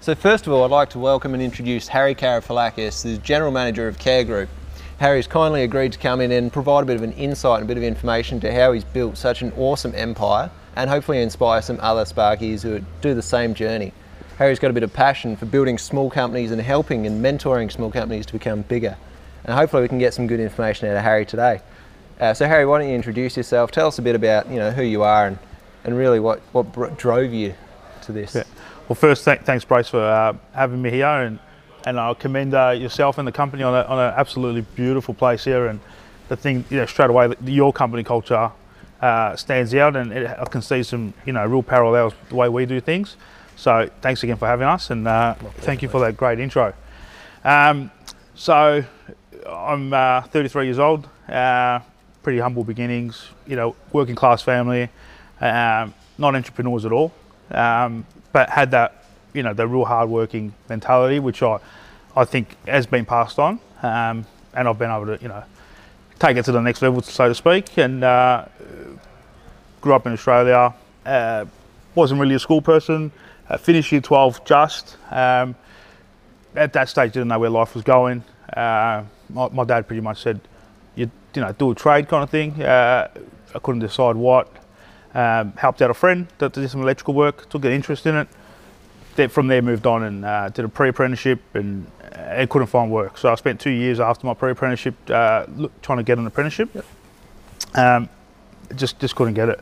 So first of all, I'd like to welcome and introduce Harry Karefilakis, the General Manager of Kare Group. Harry's kindly agreed to come in and provide a bit of an insight and a bit of information to how he's built such an awesome empire and hopefully inspire some other Sparkies who do the same journey. Harry's got a bit of passion for building small companies and helping and mentoring small companies to become bigger. And hopefully we can get some good information out of Harry today. So Harry, why don't you introduce yourself, tell us a bit about who you are and really what drove you to this. Yeah. Well, first, thanks Brace for having me here, and I'll commend yourself and the company on an absolutely beautiful place here. And the thing, straight away, your company culture stands out, and I can see some, real parallels with the way we do things. So thanks again for having us, and thank you for that great intro. So I'm 33 years old, pretty humble beginnings, working class family, not entrepreneurs at all, but had that, the real hard working mentality, which I think has been passed on, and I've been able to, take it to the next level, so to speak. And grew up in Australia, wasn't really a school person, finished year 12 just. At that stage, didn't know where life was going. My dad pretty much said, do a trade kind of thing. I couldn't decide what. Helped out a friend that did some electrical work, took an interest in it. From there moved on and did a pre-apprenticeship and couldn't find work. So I spent 2 years after my pre-apprenticeship trying to get an apprenticeship. Yep. Just couldn't get it.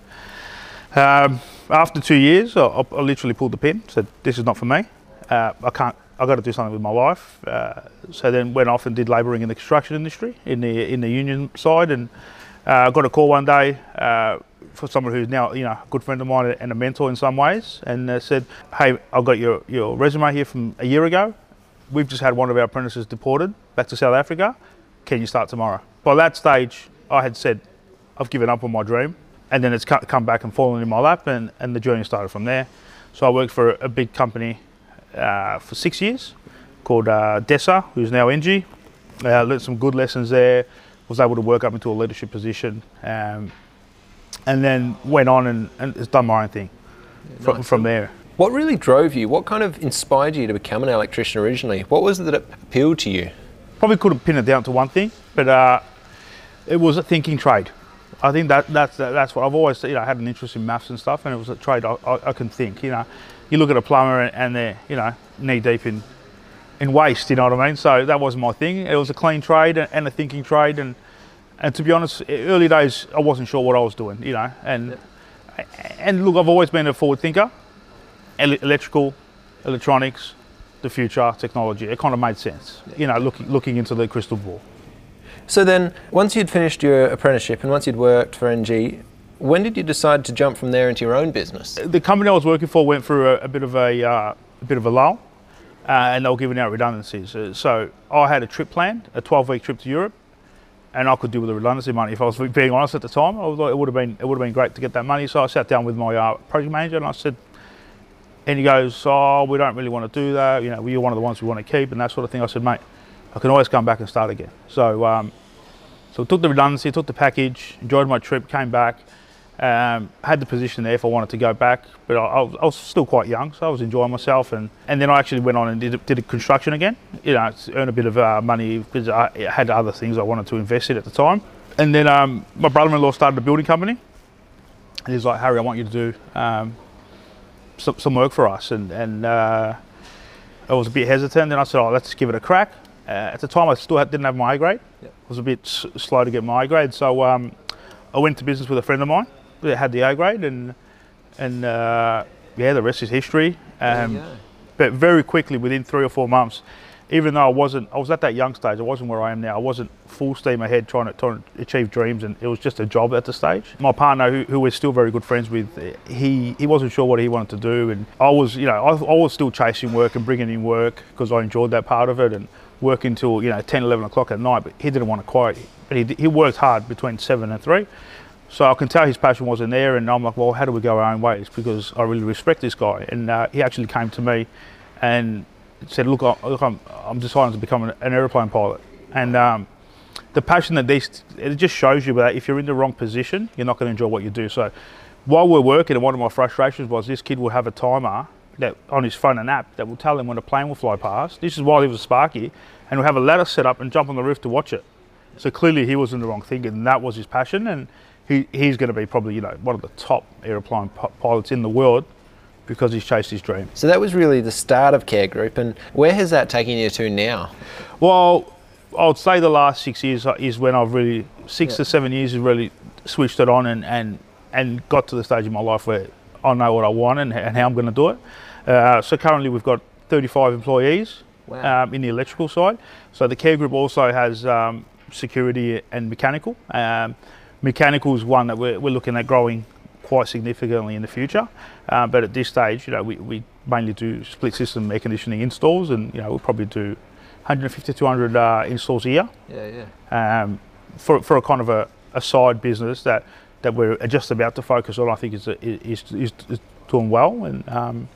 After 2 years, I literally pulled the pin, said this is not for me. I've got to do something with my life. So then went off and did labouring in the construction industry in the union side, and got a call one day for someone who's now a good friend of mine and a mentor in some ways, and said, hey, I've got your resume here from a year ago. We've just had one of our apprentices deported back to South Africa. Can you start tomorrow? By that stage, I had said I've given up on my dream, and then it's come back and fallen in my lap, and the journey started from there. So I worked for a big company for 6 years called Dessa, who's now NG. Learned some good lessons there, was able to work up into a leadership position, and then went on and has done my own thing from there. What really drove you? What kind of inspired you to become an electrician originally? What was it that appealed to you? Probably couldn't pin it down to one thing, but it was a thinking trade. I think that's what I've always had an interest in maths and stuff, and it was a trade I can think. You look at a plumber and they're knee deep in waste. You know what I mean? So that wasn't my thing. It was a clean trade and a thinking trade, and to be honest, early days I wasn't sure what I was doing. And look, I've always been a forward thinker. Electrical, electronics, the future, technology. It kind of made sense. Looking into the crystal ball. So then, once you'd finished your apprenticeship and once you'd worked for NG, when did you decide to jump from there into your own business? The company I was working for went through a bit of a lull, and they were giving out redundancies. So I had a trip planned, a 12-week trip to Europe, and I could do with the redundancy money. If I was being honest at the time, I thought it would have been great to get that money. So I sat down with my project manager and I said, and he goes, "Oh, we don't really want to do that. You're one of the ones we want to keep," and that sort of thing. I said, "Mate, I can always come back and start again." So took the redundancy, took the package, enjoyed my trip, came back, had the position there if I wanted to go back, but I was still quite young, so I was enjoying myself, and then I actually went on and did construction again, to earn a bit of money, because I had other things I wanted to invest in at the time. And then my brother-in-law started a building company, and he's like, "Harry, I want you to do some work for us," and I was a bit hesitant. Then I said, "Oh, let's give it a crack." At the time, I still didn't have my A grade. Yep. I was a bit slow to get my A grade, so I went to business with a friend of mine that had the A grade, and the rest is history. But very quickly, within 3 or 4 months, even though I was at that young stage, I wasn't where I am now. I wasn't full steam ahead trying to achieve dreams, and it was just a job at the stage. My partner, who we're still very good friends with, he wasn't sure what he wanted to do, and I was still chasing work and bringing in work because I enjoyed that part of it, and working till 10, 11 o'clock at night. But he didn't want to quit. But he worked hard between 7 and 3. So I can tell his passion wasn't there, and I'm like, well, how do we go our own ways? Because I really respect this guy. And he actually came to me and said, look, I'm deciding to become an aeroplane pilot. And the passion that it just shows you that if you're in the wrong position, you're not going to enjoy what you do. So while we're working, and one of my frustrations was this kid would have a timer that on his phone, an app that will tell him when a plane will fly past. This is while he was a Sparky, and we'll have a ladder set up and jump on the roof to watch it. So clearly he was in the wrong thing, and that was his passion, and he's going to be probably, you know, one of the top aeroplane pilots in the world because he's chased his dream. So that was really the start of Kare Group, and where has that taken you to now? Well, I would say the last 6 years is when I've really, 6 to 7 years, has really switched it on and got to the stage in my life where I know what I want and how I'm going to do it. So currently we've got 35 employees. Wow. In the electrical side. So the Kare Group also has security and mechanical. Mechanical is one that we're looking at growing quite significantly in the future. But at this stage, you know, we mainly do split system air conditioning installs, and you know, we'll probably do 150 to 200 installs a year. Yeah. For a kind of a side business that we're just about to focus on, I think is doing well. And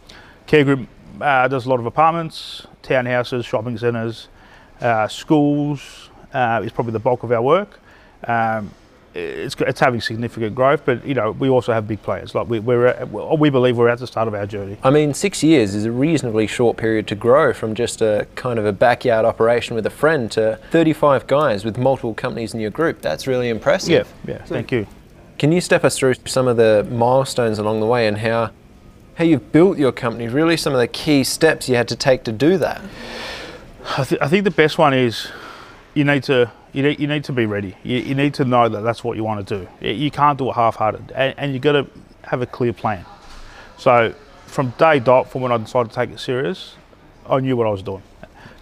Kare Group does a lot of apartments, townhouses, shopping centres, schools is probably the bulk of our work. It's having significant growth, but you know, we also have big plans. Like we believe we're at the start of our journey. I mean, 6 years is a reasonably short period to grow from just a kind of a backyard operation with a friend to 35 guys with multiple companies in your group. That's really impressive. Yeah, thank you. Can you step us through some of the milestones along the way and how you've built your company, really some of the key steps you had to take to do that? I think the best one is you need to be ready. You need to know that that's what you want to do. You can't do it half-hearted, and you've got to have a clear plan. So from day dot, from when I decided to take it serious, I knew what I was doing.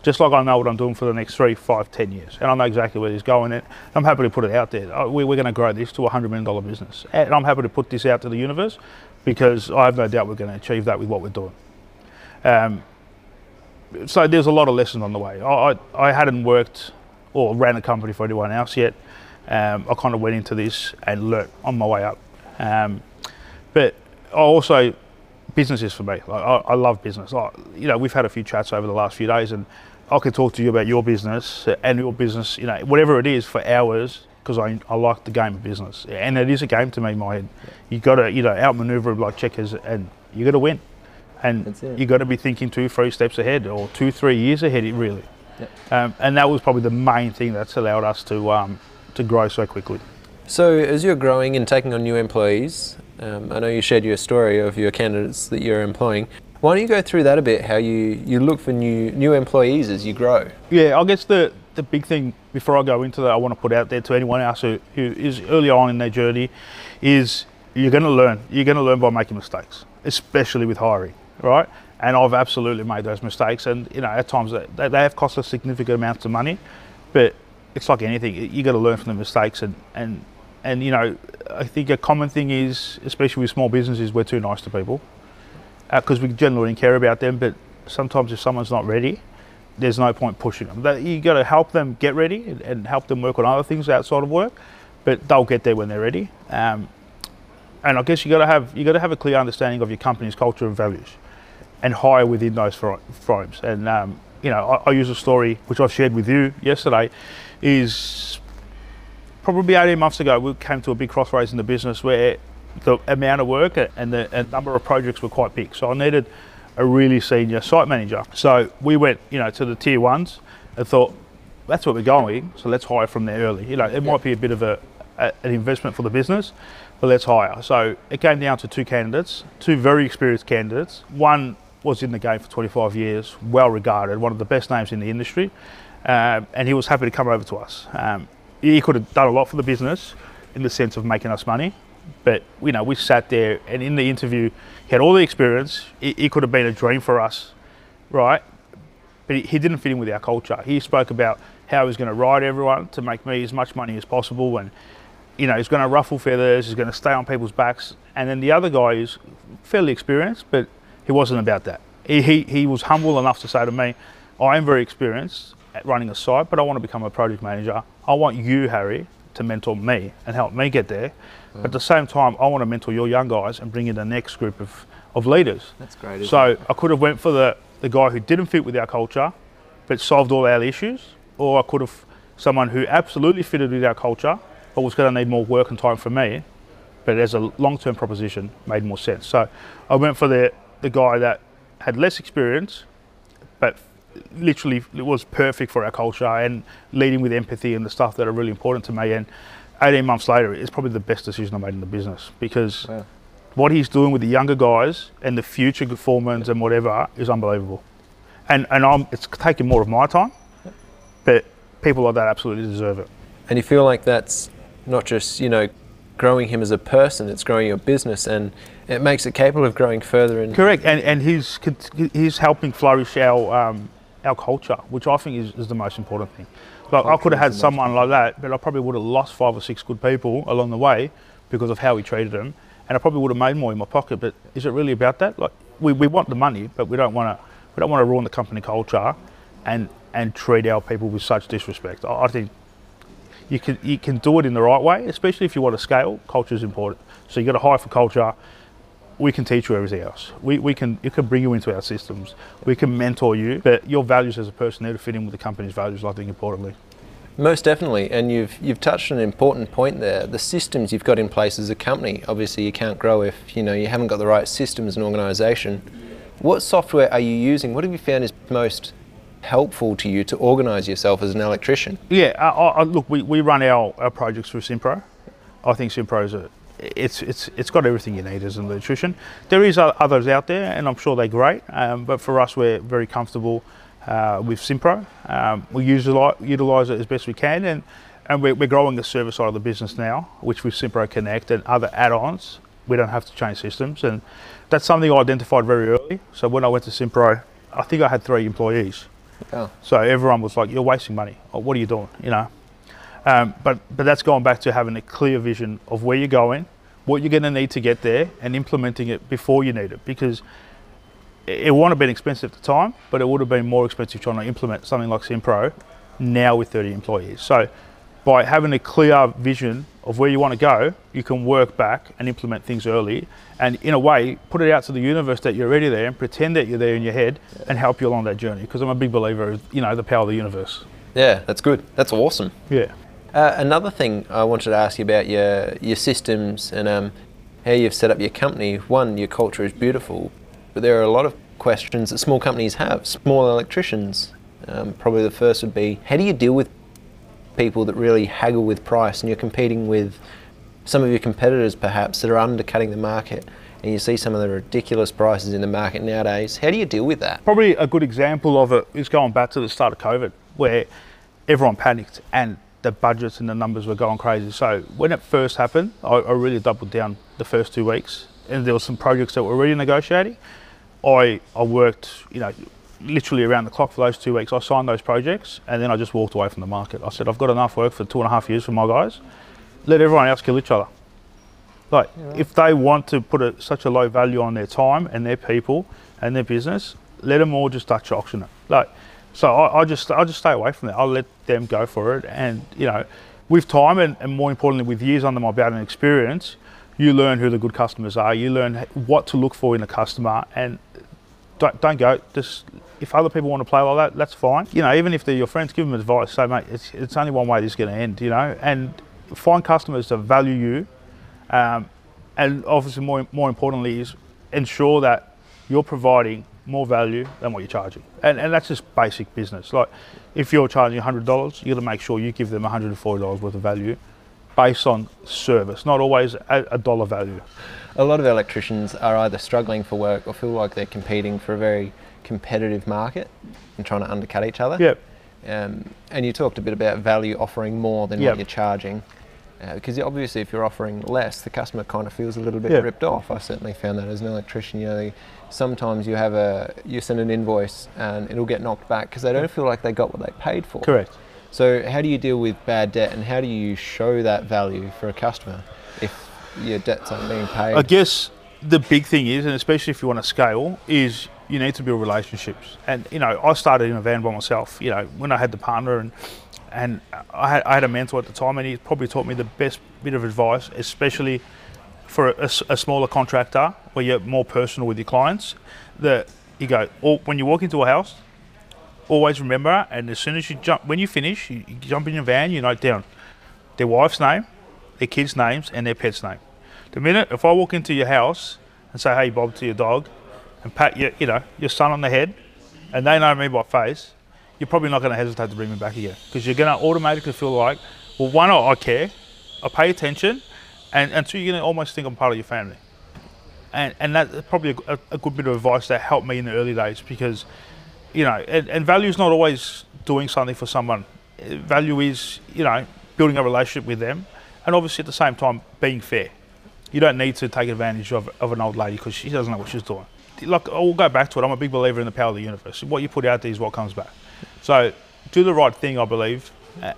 Just like I know what I'm doing for the next 3, 5, 10 years. And I know exactly where it's going. And I'm happy to put it out there. We're going to grow this to a $100 million business. And I'm happy to put this out to the universe because I have no doubt we're going to achieve that with what we're doing. So there's a lot of lessons on the way. I hadn't worked or ran a company for anyone else yet. I kind of went into this and learnt on my way up. But I also, business is for me. I love business. You know, we've had a few chats over the last few days, and I could talk to you about your business and your business, you know, whatever it is, for hours, because I like the game of business. And it is a game to me in my head. You've got to, you know, outmaneuver like checkers, and you got to win. And you got to be thinking 2, 3 steps ahead, or 2, 3 years ahead, really. Yep. And that was probably the main thing that's allowed us to grow so quickly. So as you're growing and taking on new employees, I know you shared your story of your candidates that you're employing. Why don't you go through that a bit, how you look for new employees as you grow? Yeah, I guess the big thing before I go into that I want to put out there to anyone else who is early on in their journey is you're going to learn. You're going to learn by making mistakes, especially with hiring, right? And I've absolutely made those mistakes, and you know, at times they have cost us significant amounts of money, but it's like anything, you got to learn from the mistakes, and you know, I think a common thing is, especially with small businesses, we're too nice to people because we generally care about them, but sometimes if someone's not ready, there's no point pushing them. You got to help them get ready and help them work on other things outside of work, but they'll get there when they're ready. And I guess you got to have a clear understanding of your company's culture and values, and hire within those frames. And you know, I use a story which I've shared with you yesterday. Is probably 18 months ago, we came to a big crossroads in the business where the amount of work and the number of projects were quite big. So I needed a really senior site manager. So we went, you know, to the tier ones and thought, that's where we're going, so let's hire from there early. You know, it might be a bit of an investment for the business, but let's hire. So it came down to 2 candidates, 2 very experienced candidates. One was in the game for 25 years, well regarded, one of the best names in the industry, and he was happy to come over to us. He could have done a lot for the business in the sense of making us money, but you know, we sat there, and in the interview, he had all the experience. He could have been a dream for us, right? But he didn't fit in with our culture. He spoke about how he was going to ride everyone to make me as much money as possible, and you know, he's going to ruffle feathers, he's going to stay on people's backs. And then the other guy is fairly experienced, but he wasn't about that. He was humble enough to say to me, I am very experienced at running a site, but I want to become a project manager. I want you, Harry, to mentor me and help me get there. But at the same time, I want to mentor your young guys and bring in the next group of leaders. That's great. So I could have went for the guy who didn't fit with our culture, but solved all our issues, or I could have someone who absolutely fitted with our culture, but was going to need more work and time from me, but as a long-term proposition made more sense. So I went for the guy that had less experience, but literally it was perfect for our culture and leading with empathy and the stuff that are really important to me. And 18 months later, it's probably the best decision I made in the business, because what he's doing with the younger guys and the future foremans and whatever is unbelievable. And it's taking more of my time, but people like that absolutely deserve it. And you feel like that's not just, growing him as a person, it's growing your business, and it makes it capable of growing further. And correct, and he's helping flourish our culture, which I think is the most important thing. Like, I could have had someone like that, but I probably would have lost 5 or 6 good people along the way because of how he treated them, and I probably would have made more in my pocket. But is it really about that? Like, we want the money, but we don't want to ruin the company culture and treat our people with such disrespect. I think you can do it in the right way, especially if you want to scale. Culture is important. So you got to hire for culture. We can teach you everything else. You can bring you into our systems. We can mentor you, but your values as a person need to fit in with the company's values, I think, importantly. Most definitely, and you've touched on an important point there. The systems you've got in place as a company. Obviously, you can't grow if you haven't got the right systems and organisation. What software are you using? What have you found is most helpful to you to organise yourself as an electrician? Yeah, look, we run our projects through Simpro. I think Simpro is it's got everything you need as an electrician. There is others out there, and I'm sure they're great, but for us, we're very comfortable with Simpro. We utilise it as best we can, and we're growing the service side of the business now, which with Simpro Connect and other add-ons, we don't have to change systems, and that's something I identified very early. So when I went to Simpro, I think I had 3 employees. Oh. So everyone was like, "You're wasting money. Or, what are you doing?" But that's going back to having a clear vision of where you're going, what you're going to need to get there, and implementing it before you need it. Because it wouldn't have been expensive at the time, but it would have been more expensive trying to implement something like Simpro now with 30 employees. So by having a clear vision of where you want to go, you can work back and implement things early, and in a way put it out to the universe that you're already there and pretend that you're there in your head and help you along that journey, because I'm a big believer of the power of the universe. Yeah, that's good. That's awesome. Yeah. Another thing I wanted to ask you about your systems and how you've set up your company. One, your culture is beautiful, but there are a lot of questions that small companies have, small electricians. Probably the first would be, how do you deal with people that really haggle with price, and you're competing with some of your competitors perhaps that are undercutting the market, and you see some of the ridiculous prices in the market nowadays? How do you deal with that? Probably a good example of it is going back to the start of COVID, where everyone panicked and the budgets and the numbers were going crazy. So when it first happened, I really doubled down the first 2 weeks, and there were some projects that were already negotiating. I worked, literally around the clock for those 2 weeks. I signed those projects, and then I just walked away from the market. I said, I've got enough work for 2.5 years for my guys. Let everyone else kill each other. If they want to put such a low value on their time and their people and their business, let them all just Dutch auction it. So I just stay away from that. I'll let them go for it, and with time and more importantly with years under my belt and experience, you learn who the good customers are. You learn what to look for in a customer, and don't go. Just if other people want to play like that, that's fine. Even if they're your friends, give them advice. Say, mate, it's only one way this is going to end. And find customers that value you, and obviously more importantly is ensure that you're providing more value than what you're charging. And that's just basic business. Like, if you're charging $100, you got to make sure you give them $140 worth of value based on service, not always a dollar value. A lot of electricians are either struggling for work or feel like they're competing for a very competitive market and trying to undercut each other. Yep. And you talked a bit about value, offering more than what you're charging. Because obviously if you're offering less, the customer kind of feels a little bit ripped off. I certainly found that as an electrician. Sometimes you send an invoice and it'll get knocked back because they don't feel like they got what they paid for. Correct. So how do you deal with bad debt, and how do you show that value for a customer if your debts aren't being paid? I guess the big thing is, and especially if you want to scale, is you need to build relationships. And I started in a van by myself. When I had the partner, and I had a mentor at the time, and he probably taught me the best bit of advice, especially for a smaller contractor where you're more personal with your clients. That you go, when you walk into a house, always remember, and as soon as when you finish, you jump in your van, you note down their wife's name, their kids' names, and their pet's name. The minute, if I walk into your house and say, "Hey Bob," to your dog, and pat your son on the head, and they know me by face, you're probably not going to hesitate to bring me back again, because you're going to automatically feel like, well, one, I care, I pay attention, and two, you're going to almost think I'm part of your family. And that's probably a good bit of advice that helped me in the early days, because, and value is not always doing something for someone. Value is, building a relationship with them, and obviously at the same time being fair. You don't need to take advantage of an old lady because she doesn't know what she's doing. Like, I'll go back to it, I'm a big believer in the power of the universe. What you put out there is what comes back. So do the right thing, I believe,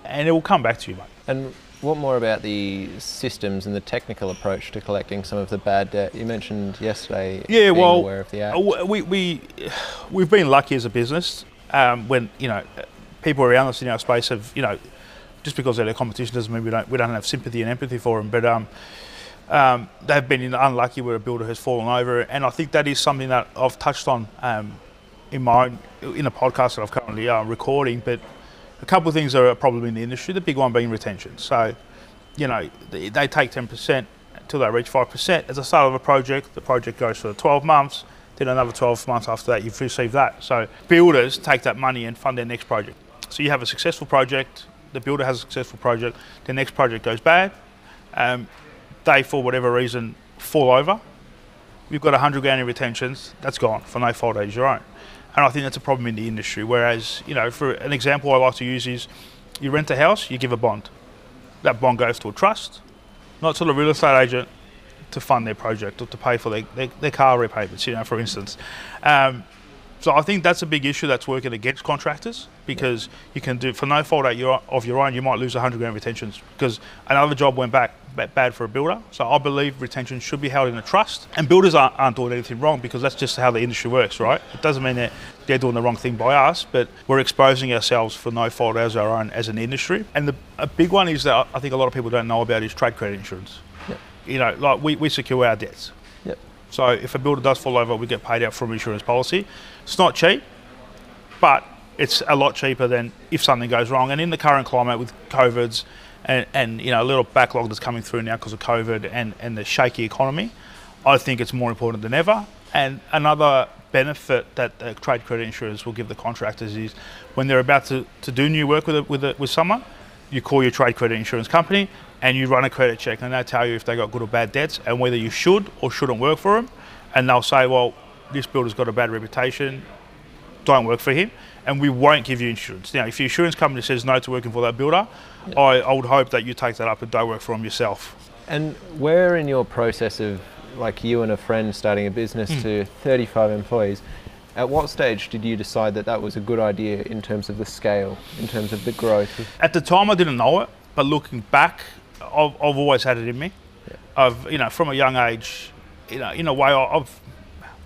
and it will come back to you, mate. And what more about the systems and the technical approach to collecting some of the bad debt? You mentioned yesterday being aware of the act. We've been lucky as a business when, people around us in our space have, just because they're their competition doesn't mean we don't have sympathy and empathy for them, but they've been unlucky where a builder has fallen over, and I think that is something that I've touched on in a podcast that I'm currently recording. But a couple of things that are a problem in the industry, the big one being retention. So, they take 10% until they reach 5%. At the start of a project, the project goes for 12 months, then another 12 months after that, you've received that. So builders take that money and fund their next project. So you have a successful project, the builder has a successful project, the next project goes bad, they, for whatever reason, fall over. You've got 100 grand in retentions, that's gone for no fault of your own. And I think that's a problem in the industry. Whereas, for an example I like to use is, you rent a house, you give a bond. That bond goes to a trust, not to the real estate agent to fund their project or to pay for their car repayments, for instance. So I think that's a big issue that's working against contractors, because you can do, for no fault of your own, you might lose 100 grand retentions because another job went bad for a builder. So I believe retention should be held in a trust, and builders aren't doing anything wrong, because that's just how the industry works, right? It doesn't mean that they're doing the wrong thing by us, but we're exposing ourselves for no fault of our own as an industry. And a big one is that I think a lot of people don't know about is trade credit insurance. Yep. Like we secure our debts. Yep. So if a builder does fall over, we get paid out from insurance policy. It's not cheap, but it's a lot cheaper than if something goes wrong. And in the current climate with COVIDs and a little backlog that's coming through now because of COVID and the shaky economy, I think it's more important than ever. And another benefit that the trade credit insurers will give the contractors is when they're about to do new work with someone, you call your trade credit insurance company and you run a credit check, and they tell you if they got good or bad debts and whether you should or shouldn't work for them. And they'll say, well, this builder's got a bad reputation, don't work for him, and we won't give you insurance. Now, if your insurance company says no to working for that builder, yep, I would hope that you take that up and don't work for him yourself. And where in your process of, like you and a friend starting a business to 35 employees, at what stage did you decide that was a good idea in terms of the scale, in terms of the growth? At the time I didn't know it, but looking back, I've always had it in me. Yeah. I've, from a young age, in a way, I've,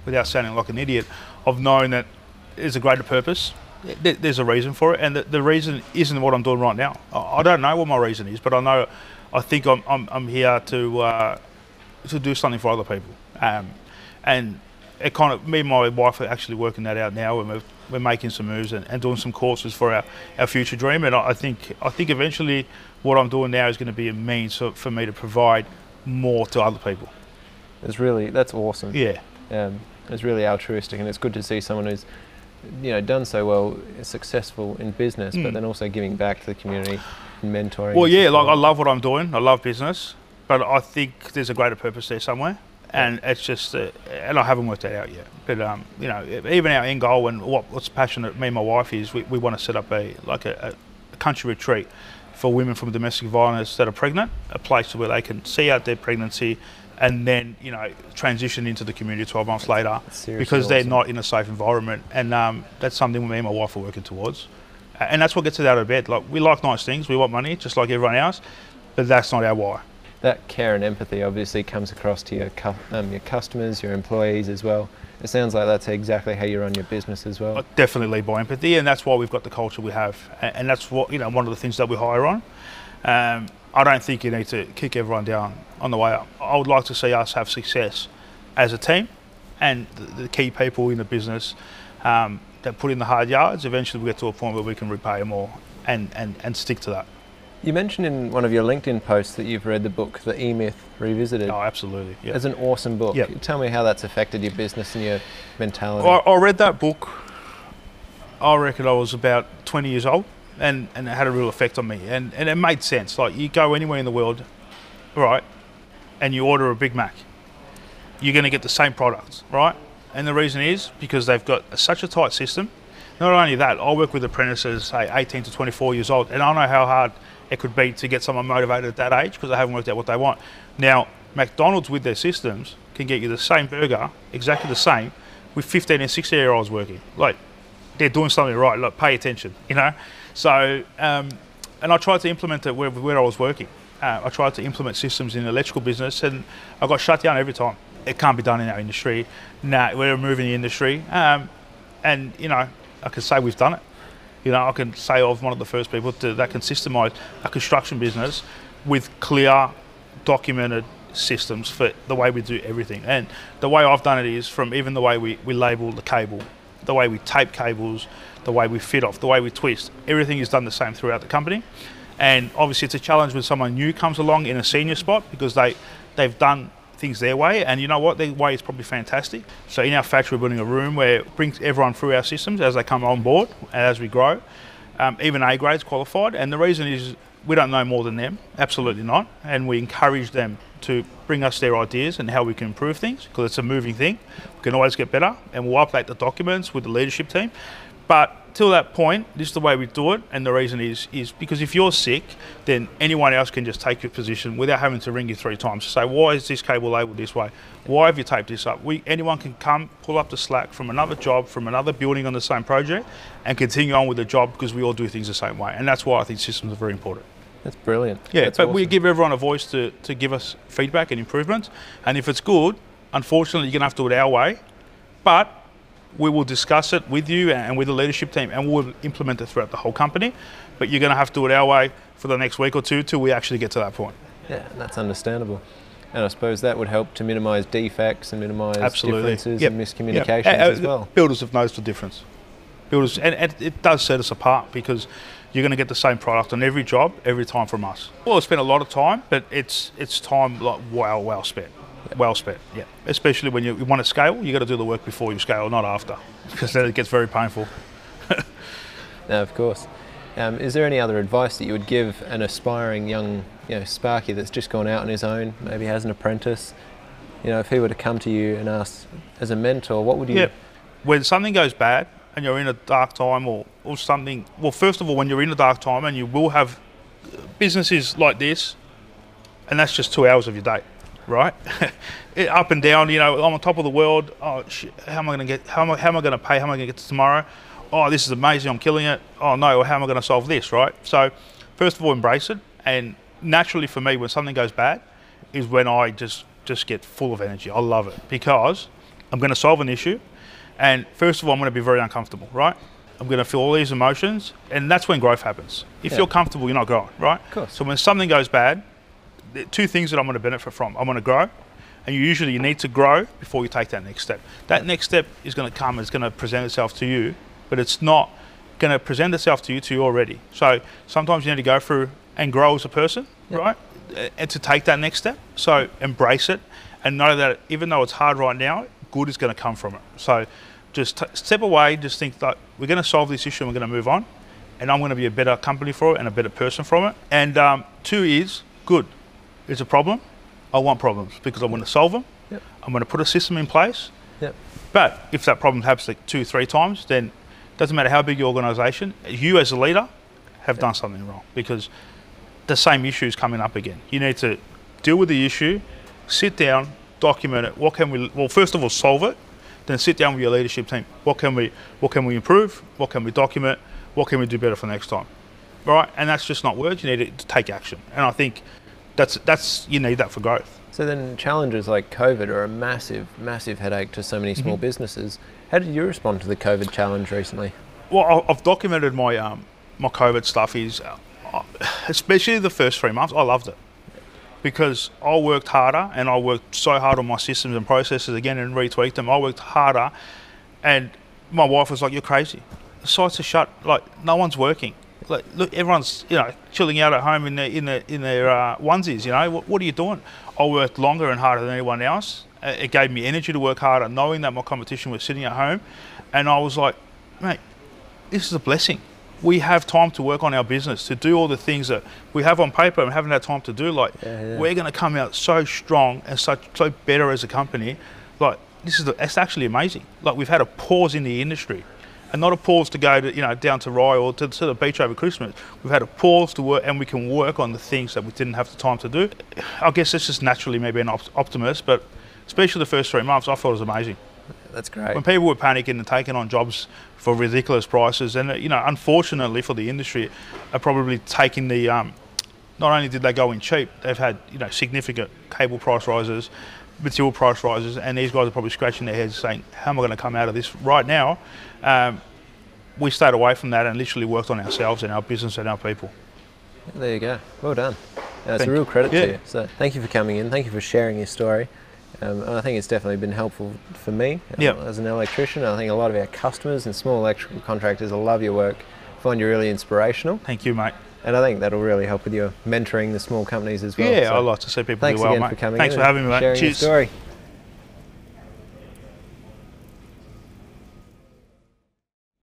without sounding like an idiot, I've known that there's a greater purpose. There's a reason for it, and the reason isn't what I'm doing right now. I don't know what my reason is, but I think I'm here to do something for other people. And it kind of, me and my wife are actually working that out now, and we're making some moves and doing some courses for our future dream. And I think eventually what I'm doing now is going to be a means for me to provide more to other people. That's awesome. Yeah. It's really altruistic, and it's good to see someone who's done so well, successful in business, but then also giving back to the community and mentoring. Well, yeah, like I love what I'm doing. I love business, but I think there's a greater purpose there somewhere. And it's just, and I haven't worked that out yet. But even our end goal and what's passionate me and my wife is, we want to set up a country retreat for women from domestic violence that are pregnant, a place where they can see out their pregnancy and then transition into the community 12 months later, because they're not in a safe environment. And that's something me and my wife are working towards. And that's what gets us out of bed. Like, we like nice things, we want money just like everyone else, but that's not our why. That care and empathy obviously comes across to your customers, your employees as well. It sounds like that's exactly how you run your business as well. I definitely lead by empathy, and that's why we've got the culture we have. And that's what one of the things that we hire on. I don't think you need to kick everyone down on the way up. I would like to see us have success as a team, and the key people in the business that put in the hard yards. Eventually we get to a point where we can repay them all and stick to that. You mentioned in one of your LinkedIn posts that you've read the book, The E-Myth Revisited. Oh, absolutely. Yeah. It's an awesome book. Yep. Tell me how that's affected your business and your mentality. I read that book, I reckon I was about 20 years old, and it had a real effect on me. And it made sense. Like, you go anywhere in the world, right, and you order a Big Mac, you're going to get the same products, right? And the reason is because they've got such a tight system. Not only that, I work with apprentices, say 18 to 24 years old, and I know how hard it could be to get someone motivated at that age because they haven't worked out what they want. Now, McDonald's with their systems can get you the same burger, exactly the same, with 15 and 16-year-olds working. Like, they're doing something right. Look, pay attention, you know? So, and I tried to implement it where I was working. I tried to implement systems in the electrical business, and I got shut down every time. It can't be done in our industry. Nah, we're moving the industry. And, you know, I can say we've done it. You know, I can say I was one of the first people that can systemize a construction business with clear, documented systems for the way we do everything. And the way I've done it is from even the way we label the cable, the way we tape cables, the way we fit off, the way we twist. Everything is done the same throughout the company. And obviously it's a challenge when someone new comes along in a senior spot because they've done things their way, and you know what, their way is probably fantastic. So in our factory we're building a room where it brings everyone through our systems as they come on board and as we grow. Even A grades qualified, and the reason is we don't know more than them, absolutely not, and we encourage them to bring us their ideas and how we can improve things because it's a moving thing. We can always get better, and we'll update the documents with the leadership team. But till that point, this is the way we do it, and the reason is because if you're sick, then anyone else can just take your position without having to ring you 3 times to say, why is this cable labelled this way? Why have you taped this up? Anyone can come, pull up the slack from another job, from another building on the same project, and continue on with the job because we all do things the same way. And that's why I think systems are very important. That's brilliant. Yeah, that's but awesome. we give everyone a voice to give us feedback and improvements. And if it's good, unfortunately, you're going to have to do it our way. But we will discuss it with you and with the leadership team, and we'll implement it throughout the whole company. But you're going to have to do it our way for the next week or two till we actually get to that point. Yeah, that's understandable. And I suppose that would help to minimise defects and minimise differences and miscommunications as well. Builders have noticed the difference. Builders, and it does set us apart because you're going to get the same product on every job, every time from us. Well, it's spent a lot of time, but it's time like well spent. Well spent, yeah. Especially when you want to scale, you got to do the work before you scale, not after, because then it gets very painful. No, of course. Is there any other advice that you would give an aspiring young, Sparky that's just gone out on his own, maybe has an apprentice? If he were to come to you and ask as a mentor, what would you? Yeah. When something goes bad and you're in a dark time or something, well, first of all, when you're in a dark time and you will have businesses like this, and that's just 2 hours of your day. Right, up and down. I'm on top of the world. Oh shit! How am I going to get? How am I going to pay? How am I going to get to tomorrow? Oh, this is amazing. I'm killing it. Oh no! How am I going to solve this? Right. So, first of all, embrace it. And naturally, for me, when something goes bad, is when I just get full of energy. I love it because I'm going to solve an issue. And first of all, I'm going to be very uncomfortable. Right. I'm going to feel all these emotions, and that's when growth happens. If you're comfortable, you're not growing. Right. Of course. So when something goes bad, 2 things that I'm going to benefit from. I'm going to grow, and you need to grow before you take that next step. That next step is going to come, it's going to present itself to you, but it's not going to present itself to you already. So sometimes you need to go through and grow as a person, right? And to take that next step. So embrace it and know that even though it's hard right now, good is going to come from it. So just step away, just think that we're going to solve this issue and we're going to move on, and I'm going to be a better company for it and a better person from it. And 2 is good. It's a problem. I want problems because I'm going to solve them. Yep. I'm going to put a system in place. Yep. But if that problem happens like 2-3 times, then it doesn't matter how big your organisation, you as a leader have done something wrong because the same issue is coming up again. You need to deal with the issue, sit down, document it. Well, first of all, solve it. Then sit down with your leadership team. What can we improve? What can we document? What can we do better for next time? Right? And that's just not words. You need to take action. And I think that's you need that for growth. So then challenges like COVID are a massive headache to so many small businesses. How did you respond to the COVID challenge recently? Well, I've documented my my COVID stuff is, especially the first 3 months, I loved it. Because I worked harder and I worked so hard on my systems and processes again and retweaked them. I worked harder and my wife was like, you're crazy. The sites are shut, like no one's working. Like, look, everyone's chilling out at home in their onesies. What are you doing? I worked longer and harder than anyone else. It gave me energy to work harder, knowing that my competition was sitting at home, and I was like, mate, this is a blessing. We have time to work on our business, to do all the things that we have on paper and haven't had time to do. Like, we're going to come out so strong and so better as a company. Like, it's actually amazing. Like, we've had a pause in the industry, and not a pause to go to down to Rye or to the beach over Christmas. We've had a pause to work, and we can work on the things that we didn't have the time to do. I guess it's just naturally maybe an optimist, but especially the first 3 months, I thought it was amazing. That's great. When people were panicking and taking on jobs for ridiculous prices, and unfortunately for the industry, are probably taking the. Not only did they go in cheap, they've had significant cable price rises, material price rises, and these guys are probably scratching their heads saying, "How am I going to come out of this right now?" We stayed away from that and literally worked on ourselves and our business and our people. There you go. Well done. It's a real credit to you. So thank you for coming in. Thank you for sharing your story. I think it's definitely been helpful for me as an electrician. I think a lot of our customers and small electrical contractors will love your work, find you really inspirational. Thank you, mate. And I think that'll really help with your mentoring the small companies as well. Yeah, I like to see people do well, mate. Thanks again for coming in. Thanks for having me, mate. Sharing your story.